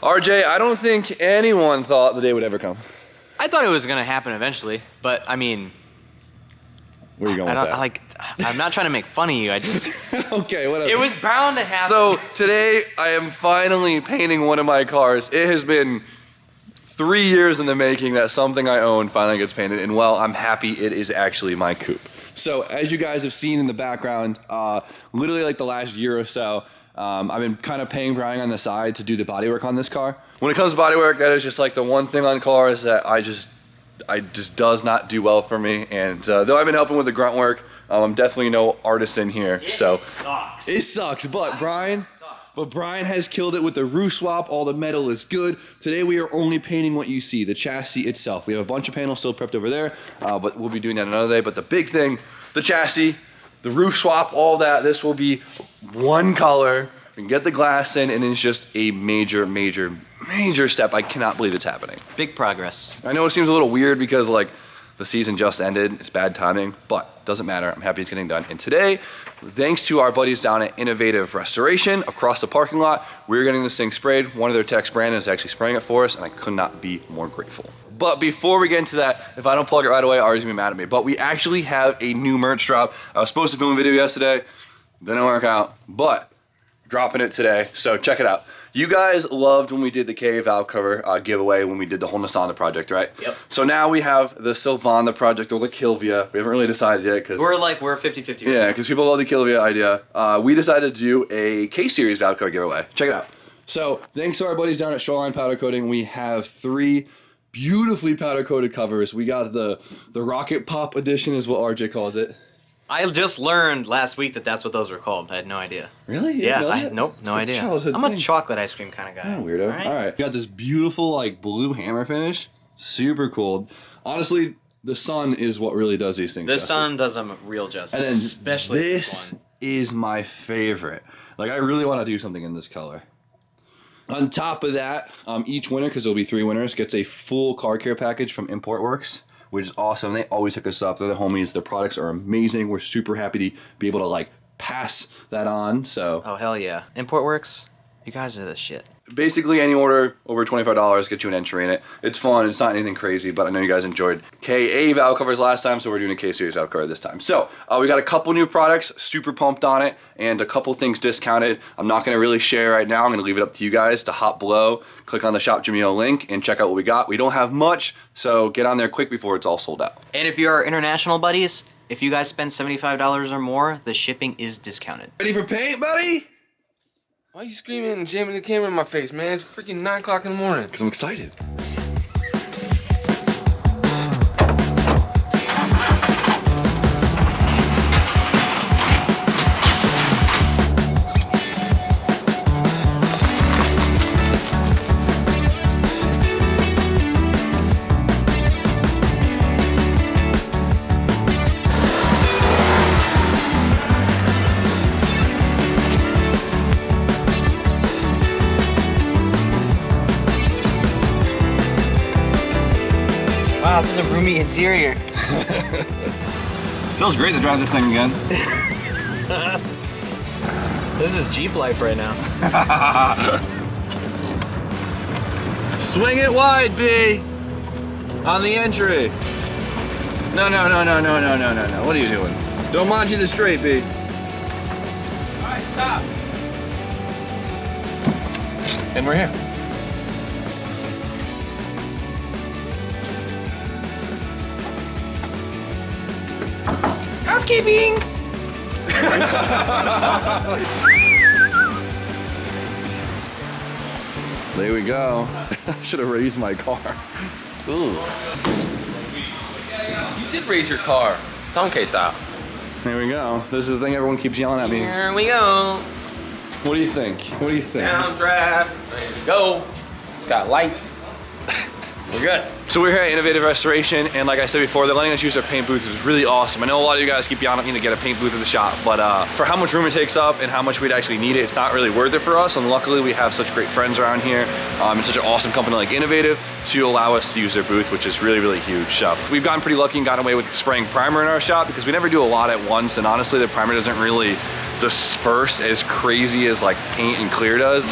RJ, I don't think anyone thought the day would ever come. I thought it was gonna happen eventually, but I mean, Where are you going with that? I'm not trying to make fun of you. I just Okay, whatever. it was bound to happen. So today I am finally painting one of my cars. It has been 3 years in the making that something I own finally gets painted, and well, I'm happy it is actually my coupe. So as you guys have seen in the background, literally like the last year or so, I've been kind of paying Brian on the side to do the bodywork on this car. When it comes to bodywork, that is just like the one thing on cars that I just does not do well for me. And though I've been helping with the grunt work, I'm definitely no artisan here. It sucks, but Brian has killed it with the roof swap. All the metal is good. Today we are only painting what you see, the chassis itself. We have a bunch of panels still prepped over there, but we'll be doing that another day. But the big thing, the chassis, the roof swap, all that, this will be one color. We can get the glass in, and it's just a major, major, major step. I cannot believe it's happening. Big progress. I know it seems a little weird because like the season just ended. It's bad timing, but doesn't matter. I'm happy it's getting done. And today, thanks to our buddies down at Innovative Restoration across the parking lot, we're getting this thing sprayed. One of their techs, Brandon, is actually spraying it for us, and I could not be more grateful. But before we get into that, if I don't plug it right away, Ari's gonna be mad at me. But we actually have a new merch drop. I was supposed to film a video yesterday, didn't work out, but dropping it today, so check it out. You guys loved when we did the KA valve cover giveaway when we did the whole Nissan project, right? Yep. So now we have the Sylvana project or the Kilvia. We haven't really decided yet because We're 50-50. yeah, because people love the Kilvia idea. We decided to do a K-Series valve cover giveaway. Check it out. So thanks to our buddies down at Shoreline Powder Coating, we have 3 beautifully powder coated covers. We got the Rocket Pop edition is what RJ calls it. I just learned last week that that's what those were called. I had no idea. Really? Yeah, nope, no idea. I'm a chocolate ice cream kind of guy. Oh, weirdo. All right. Got this beautiful like blue hammer finish. Super cool. Honestly, the sun is what really does these things. The sun does them real justice. And then especially this one. Is my favorite. Like I really want to do something in this color. On top of that, each winner, because there'll be 3 winners, gets a full car care package from Import Works, which is awesome. They always hook us up. They're the homies. Their products are amazing. We're super happy to be able to like pass that on. So. Oh hell yeah! Import Works, you guys are the shit. Basically, any order over $25 gets you an entry in it. It's fun. It's not anything crazy, but I know you guys enjoyed KA valve covers last time, so we're doing a K-Series valve cover this time. So we got a couple new products, super pumped on it, and a couple things discounted. I'm not going to really share right now. I'm going to leave it up to you guys to hop below, click on the Shop Jimmy O link, and check out what we got. We don't have much, so get on there quick before it's all sold out. And if you're our international buddies, if you guys spend $75 or more, the shipping is discounted. Ready for paint, buddy? Why are you screaming and jamming the camera in my face, man? It's freaking 9 o'clock in the morning. Because I'm excited. Wow, this is a roomy interior. Feels great to drive this thing again. This is Jeep life right now. Swing it wide, B. On the entry. No. What are you doing? Don't mind you the straight, B. Alright, stop. And we're here. Housekeeping! There we go. Should have raised my car. Ooh. You did raise your car. Donkey style. There we go. This is the thing everyone keeps yelling at me. Here we go. What do you think? What do you think? Downdraft. Ready to go. It's got lights. We're good. So we're here at Innovative Restoration, and like I said before, they're letting us use their paint booth, which is really awesome. I know a lot of you guys keep yelling at me to get a paint booth at the shop, but for how much room it takes up and how much we'd actually need it, it's not really worth it for us. And luckily, we have such great friends around here and such an awesome company like Innovative to allow us to use their booth, which is really, really huge. So we've gotten pretty lucky and gotten away with spraying primer in our shop because we never do a lot at once, and honestly, the primer doesn't really disperse as crazy as like paint and clear does.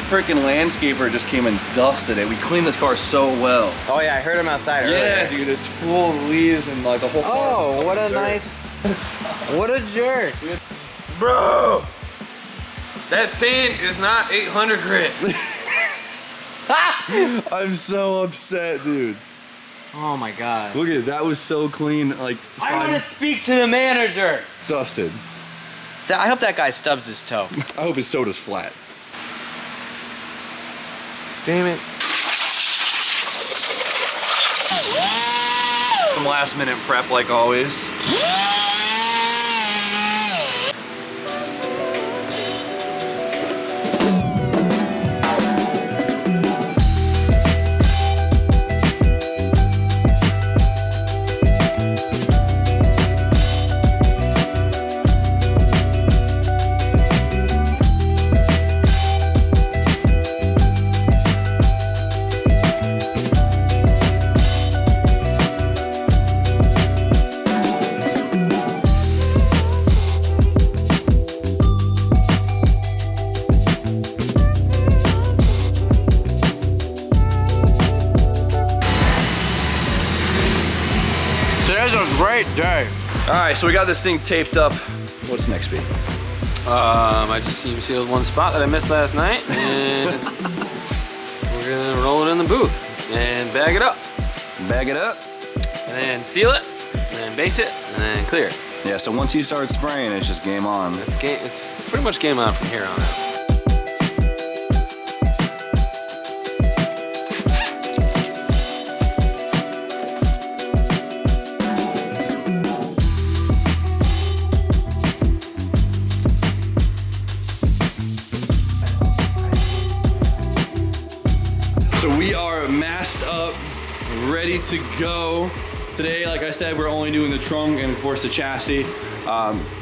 Freaking landscaper just came and dusted it. We cleaned this car so well. Oh yeah, I heard him outside earlier. Yeah, dude, it's full of leaves and like the whole car. Oh, what a nice, what a jerk. Bro, that sand is not 800 grit. I'm so upset, dude. Oh my God. Look at it, that was so clean, like I want to speak to the manager. dusted. I hope that guy stubs his toe. I hope his soda's flat. Damn it. Some last minute prep like always. Today's a great day. All right, so we got this thing taped up. What's next, B? I just seam sealed one spot that I missed last night, and we're gonna roll it in the booth and bag it up. Bag it up. And then seal it, and then base it, and then clear it. Yeah, so once you start spraying, it's just game on. It's pretty much game on from here on out. So we are masked up, ready to go. Today, like I said, we're only doing the trunk and of course the chassis.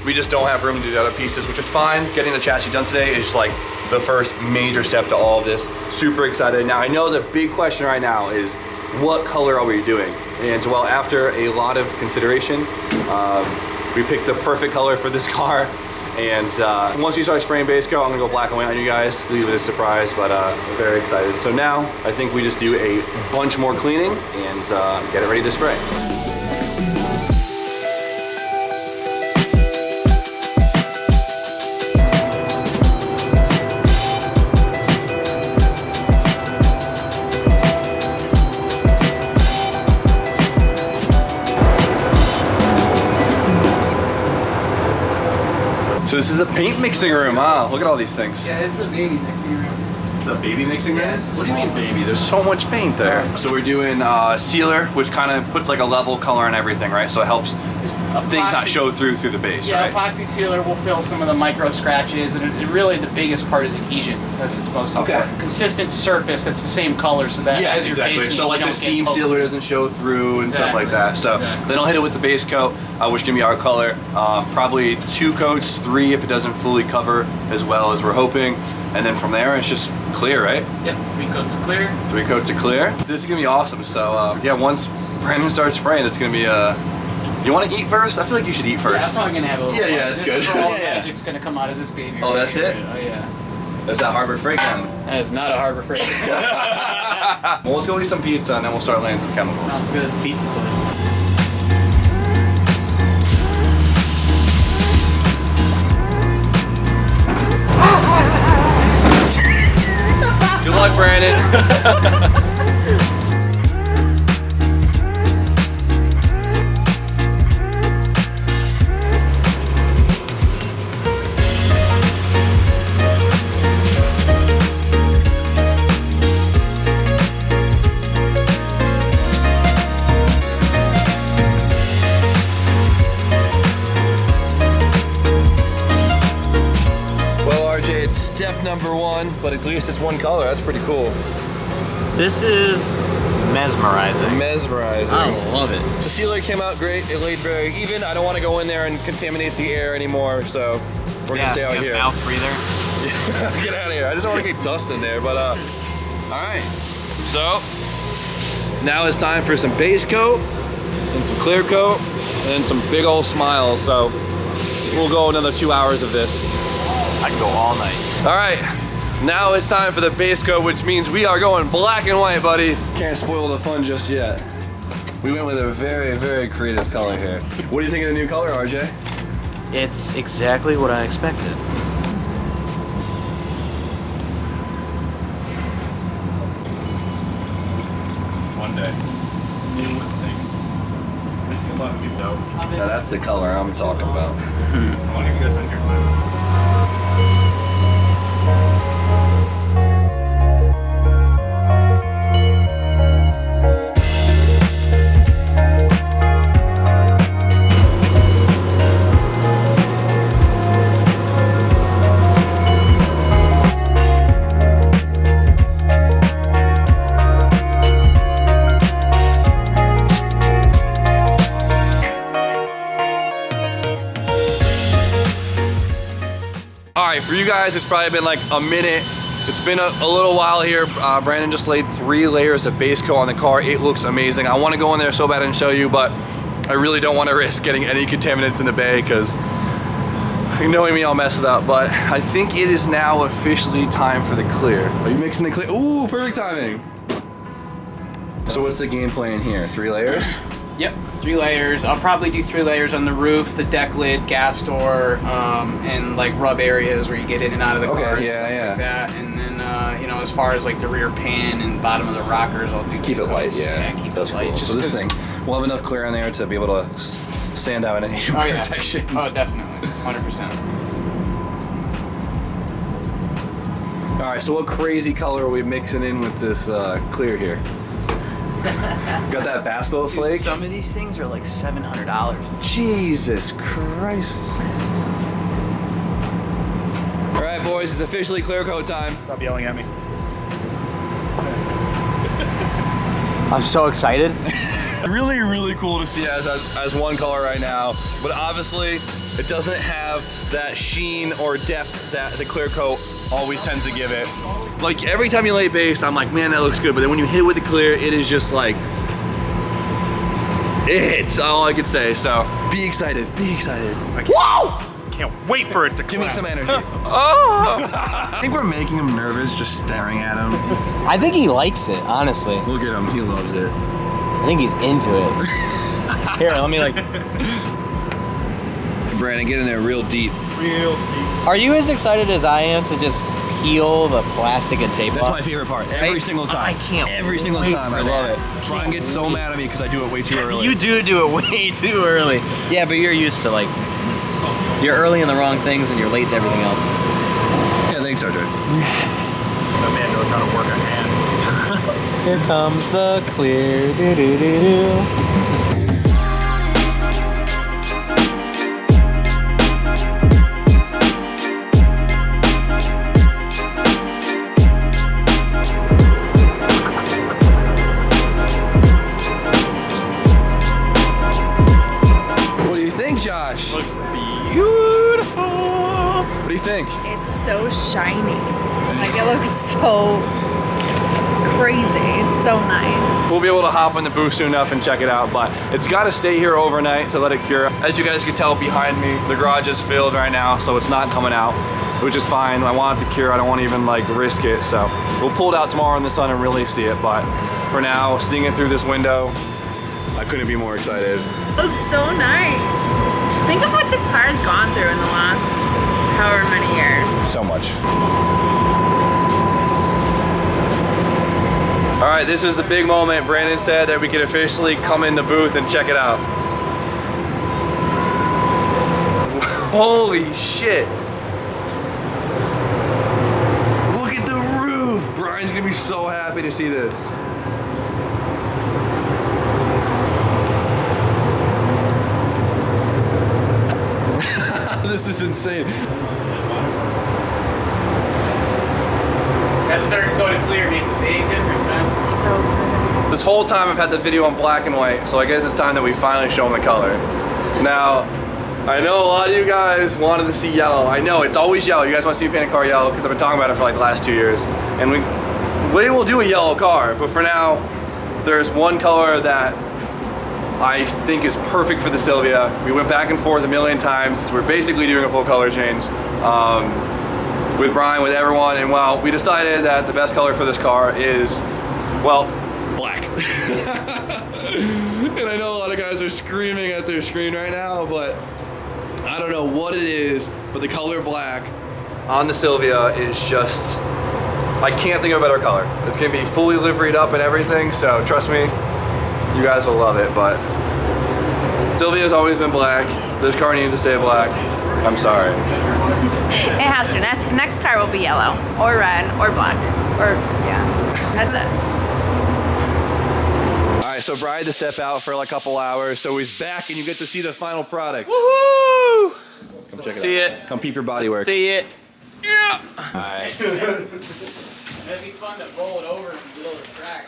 We just don't have room to do the other pieces, which is fine. Getting the chassis done today is like the first major step to all of this. Super excited. Now I know the big question right now is what color are we doing? And so, well, after a lot of consideration, we picked the perfect color for this car. And once we start spraying base coat, I'm gonna go black and white on you guys. Leave it a surprise, but we're very excited. So now, I think we just do a bunch more cleaning and get it ready to spray. So this is a paint mixing room. Wow, look at all these things. Yeah, this is a baby mixing room. It's a baby mixing room? Yeah, it's What do you mean baby? There's so much paint there. So we're doing sealer, which kind of puts like a level color on everything, right? So it helps things not show through the base, Yeah, right? epoxy sealer will fill some of the micro scratches, and really the biggest part is adhesion. That's its most important. Consistent surface that's the same color, so that as you're basing, So like you the don't get seam poked. sealer doesn't show through and stuff like that. So Exactly. then I'll hit it with the base coat, which can be our color. Probably 2 coats, 3 if it doesn't fully cover as well as we're hoping. And then from there, it's just clear, right? Yep, 3 coats of clear. 3 coats of clear. This is gonna be awesome. So yeah, once Brandon starts spraying, it's gonna be you want to eat first? I feel like you should eat first. Yeah, I'm probably gonna have a little. Yeah, more. that's This good. is where all the Yeah. magic's gonna come out of this baby. Oh, right that's here. it? Oh yeah. That's that Harbor Freight gun. That is not a Harbor Freight. Well, let's go eat some pizza and then we'll start laying some chemicals. Sounds good. Pizza time. Good luck, Brandon. Well, RJ, it's step number 1, but at least it's one color. That's pretty cool. This is mesmerizing. Mesmerizing. I love it. The sealer came out great. It laid very even. I don't want to go in there and contaminate the air anymore, so we're gonna stay out here. Mouth breather. Get out of here. I just don't want to get dust in there, but all right. So now it's time for some base coat and some clear coat and then some big old smiles. So we'll go another 2 hours of this. I'd go all night. All right, now it's time for the base coat, which means we are going black and white, buddy. Can't spoil the fun just yet. We went with a very, very creative color here. What do you think of the new color, RJ? It's exactly what I expected. One day. New thing. Missing a lot of people out. Now that's the color I'm talking about. How long have you guys been here tonight? For you guys, it's probably been like a minute. It's been a little while here. Brandon just laid 3 layers of base coat on the car. It looks amazing. I want to go in there so bad and show you, but I really don't want to risk getting any contaminants in the bay because knowing me, I'll mess it up. But I think it is now officially time for the clear. Are you mixing the clear? Ooh, perfect timing. So what's the game plan here? 3 layers? Yep, 3 layers. I'll probably do 3 layers on the roof, the deck lid, gas door, and like rub areas where you get in and out of the car. Okay, and stuff like that. And then, you know, as far as like the rear pan and bottom of the rockers, I'll do Keep it light, yeah. keep That's it light. cool. Just so this 'cause- thing, we'll have enough clear on there to be able to sand out any Oh yeah. imperfections. Oh, definitely, 100%. All right, so what crazy color are we mixing in with this clear here? Got that bass boat flake? Some of these things are like $700. Jesus Christ. All right, boys, it's officially clear coat time. Stop yelling at me. I'm so excited. Really, really cool to see as one color right now, but obviously it doesn't have that sheen or depth that the clear coat always tends to give it. Like every time you lay base, I'm like, man, that looks good, but then when you hit it with the clear, it is just like, it's all I could say. So be excited, be excited. Whoa! Can't wait for it to Give me come. some energy. Oh! I think we're making him nervous just staring at him. I think he likes it, honestly. Look at him, he loves it. I think he's into it. Here, let me like. Brandon, get in there real deep. Real deep. Are you as excited as I am to just peel the plastic and tape That's off? my favorite part. Every single time. I can't Every single wait time. for I love that. it. Brian gets so mad at me because I do it way too early. You do it way too early. Yeah, but you're used to like, you're early in the wrong things and you're late to everything else. Yeah, thanks, RJ. That man knows how to work a hand. Here comes the clear. Do do do do. What do you think, Josh? Looks beautiful. What do you think? It's so shiny. Like it looks so crazy. It's so nice. We'll be able to hop in the booth soon enough and check it out, but it's got to stay here overnight to let it cure. As you guys can tell behind me, the garage is filled right now, so it's not coming out, which is fine. I want it to cure. I don't want to even like risk it, so we'll pull it out tomorrow in the sun and really see it, but for now, seeing it through this window, I couldn't be more excited. It looks so nice. Think of what this car has gone through in the last however many years. So much. All right, this is the big moment. Brandon said that we could officially come in the booth and check it out. Holy shit. Look at the roof. Brian's gonna be so happy to see this. This is insane. That third coat of clear makes a big difference, huh? So pretty. This whole time I've had the video on black and white, so I guess it's time that we finally show them the color. Now, I know a lot of you guys wanted to see yellow. I know, it's always yellow. You guys want to see me paint a car yellow because I've been talking about it for like the last 2 years. And we will do a yellow car, but for now, there's one color that I think is perfect for the Silvia. We went back and forth a million times. We're basically doing a full color change. with Brian, with everyone, and well, we decided that the best color for this car is, well, black. And I know a lot of guys are screaming at their screen right now, but I don't know what it is, but the color black on the Silvia is just, I can't think of a better color. It's gonna be fully liveried up and everything, so trust me, you guys will love it. But Silvia's always been black. This car needs to stay black. I'm sorry. It has to. Next car will be yellow or red or black or yeah. That's it. All right, so Brian had to step out for like a couple hours, so he's back and you get to see the final product. Woohoo! Come Let's check see it out. it. Come peep your body work. See it. Yeah. All right. That'd be fun to roll it over in the middle of the track.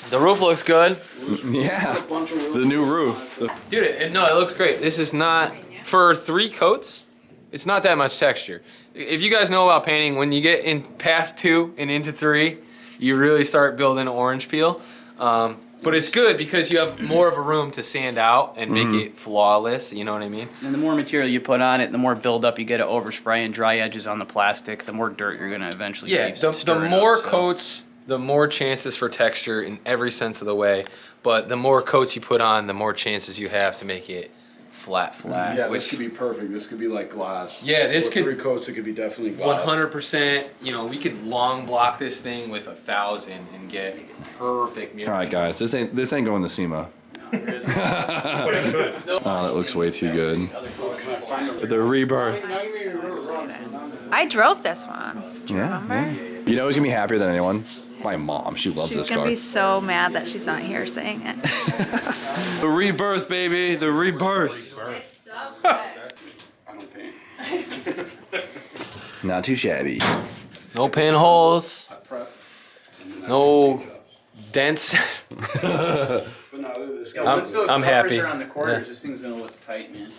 The roof looks good. Yeah, the new roof. Dude, no, it looks great. This is not, for 3 coats, it's not that much texture. If you guys know about painting, when you get in past 2 and into 3, you really start building orange peel. But it's good because you have more of a room to sand out and make it flawless, you know what I mean? And the more material you put on it, the more buildup you get of overspray and dry edges on the plastic, the more dirt you're gonna eventually Yeah, keep the stirring more up, so. coats, the more chances for texture in every sense of the way. But the more coats you put on, the more chances you have to make it flat. Yeah, which this could be perfect. This could be like glass. Yeah, this With could- 3 coats. It could be definitely glass. 100%. You know, we could long block this thing with 1,000 and get perfect mirror. All right, guys, this ain't going to SEMA. Oh, that looks way too good. The rebirth. I drove this once. Do you remember? You know who's gonna be happier than anyone? My mom. She loves She's this gonna car. be so mad that she's not here saying it. The rebirth, baby. The rebirth. I don't paint. Not too shabby. No pinholes, I prep. And then I no paint it up. dents. But no, this guy. I'm- Once those I'm covers happy. are on the corners, Yeah. this thing's gonna look tight, man.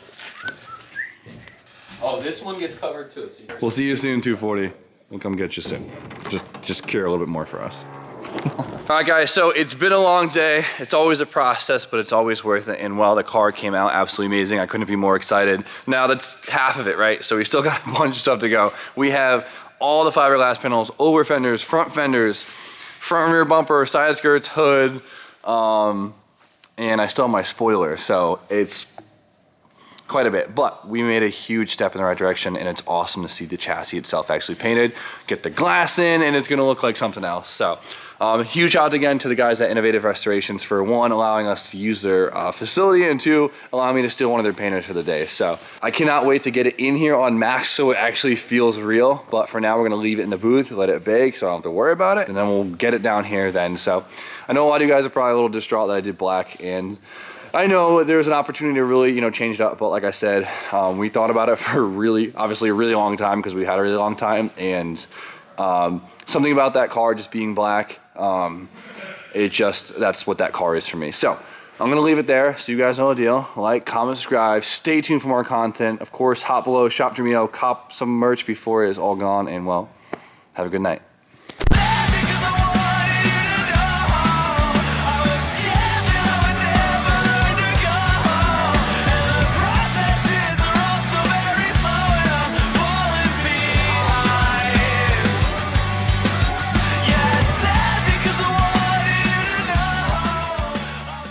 Oh, this one gets covered too. So We'll see you soon, 240. We'll come get you soon. Just cure a little bit more for us. All right, guys, so it's been a long day. It's always a process, but it's always worth it. And while the car came out absolutely amazing, I couldn't be more excited. Now that's half of it, right? So we still got a bunch of stuff to go. We have all the fiberglass panels, over fenders, front and rear bumper, side skirts, hood, and I still have my spoiler. So it's quite a bit, but we made a huge step in the right direction, and it's awesome to see the chassis itself actually painted, get the glass in, and it's gonna look like something else. So huge shout out again to the guys at Innovative Restorations for 1, allowing us to use their facility, and 2, allowing me to steal one of their painters for the day. So I cannot wait to get it in here on max so it actually feels real, but for now we're gonna leave it in the booth, let it bake so I don't have to worry about it, and then we'll get it down here then. So I know a lot of you guys are probably a little distraught that I did black, and I know there's an opportunity to really, change it up, but like I said, we thought about it for obviously a really long time, because we had a really long time, and something about that car just being black, that's what that car is for me. So I'm gonna leave it there, so you guys know the deal. Like, comment, subscribe, stay tuned for more content. Of course, hop below, shop Dremio, cop some merch before it is all gone, and well, have a good night.